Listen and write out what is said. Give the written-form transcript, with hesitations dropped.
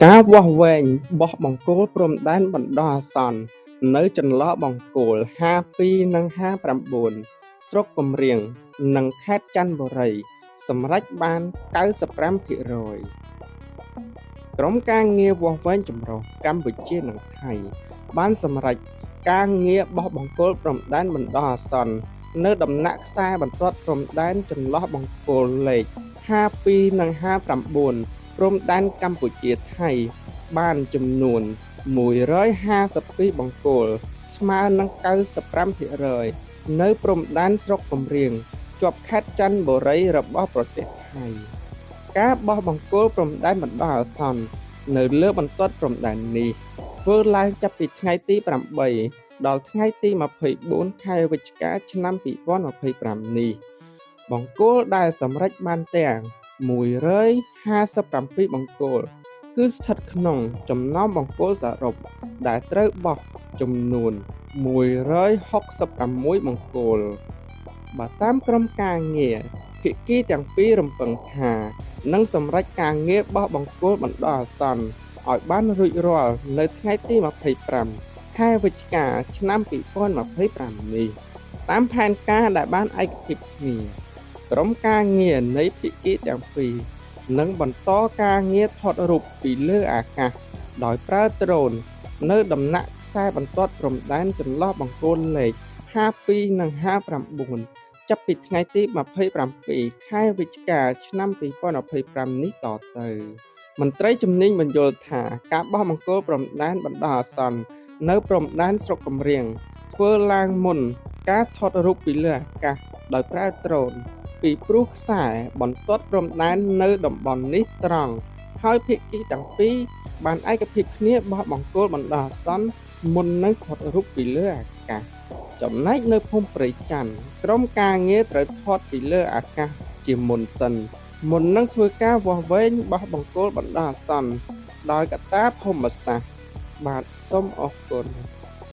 ការវាស់វែងបោះបង្គោលព្រំដែនបណ្ដោះអាសន្ននៅចន្លោះបង្គោល52និង59ស្រុកគំរៀងនិងខេត្តចន្ទបុរីសម្រេចបាន95%ក្រុមការងារវាស់វែងចម្រុះកម្ពុជានិងថៃបានសម្រេចការងារបោះបង្គោលព្រំដែនបណ្ដោះអាសន្ននៅដំណាក់ខ្សែបន្ទាត់ព្រំដែនចន្លោះបង្គោលលេខ52និង59ព្រំដែនកម្ពុជាថៃបានចំនួន152បង្គោលស្មើនឹង95%នៅព្រំដែនស្រុកគំរៀងជាប់ខេត្តចន្ទបុរីរបស់ប្រទេសថៃការបោះបង្គោលព្រំដែនបណ្ដោះអាសន្ននៅលើបន្ទាត់ព្រំដែននេះធ្វើឡើងចាប់ពីថ្ងៃទី8ដល់ថ្ងៃទី24ខែវិច្ឆិកាឆ្នាំ2025នេះបង្គោលដែលសម្រេចបានទាំង157បង្គោលគឺស្ថិតក្នុងចំណោមបង្គោលសរុបដែលត្រូវបោះចំនួន166បង្គោលបើតាមក្រុមការងារភាគីទាំងពីររំពឹងថានឹងសម្រេចការងារបោះបង្គោលបណ្ដោះអាសន្នឲ្យបានរួចរាល់នៅថ្ងៃទី25ខែវិច្ឆិកាឆ្នាំ2025នេះតាមផែនការដែលបានឯកភាពគ្នាក្រុមការងារនៃភាគីទាំងពីរនឹងបន្តការងារថតរូបពីលើអាកាសដោយប្រើដ្រូននៅដំណាក់ខ្សែបន្ទាត់ព្រំដែនចន្លោះបង្គោលលេខ52និង59ចាប់ពីថ្ងៃទី27ខែវិច្ឆិកាឆ្នាំ2025នេះតទៅមន្ត្រីជំនាញបញ្យល់ថាការបោះបង្គោលព្រំដែនបណ្ដោះអាសន្ននៅព្រំដែនស្រុកគំរៀងធ្វើឡើងមុនការថតរូបពីលើអាកាសដោយប្រើដ្រូនពីព្រោះខ្សែបន្ទាត់ព្រំដែននៅតំបន់នេះត្រង់ហើយភាគីទាំងពីរបានឯកភាពគ្នាបោះបង្គោលបណ្ដោះអាសន្នមុននឹងថតរូបពីលើអាកាសចំណែកនៅភូមិព្រៃច័ន្ទក្រុមការងារត្រូវថតពីលើអាកាសជាមុនសិនមុននឹងធ្វើការវាស់វែងបោះបង្គោលបណ្ដោះអាសន្នដោយកត្តាភូមិសាស្ត្របាទសូមអរគុណ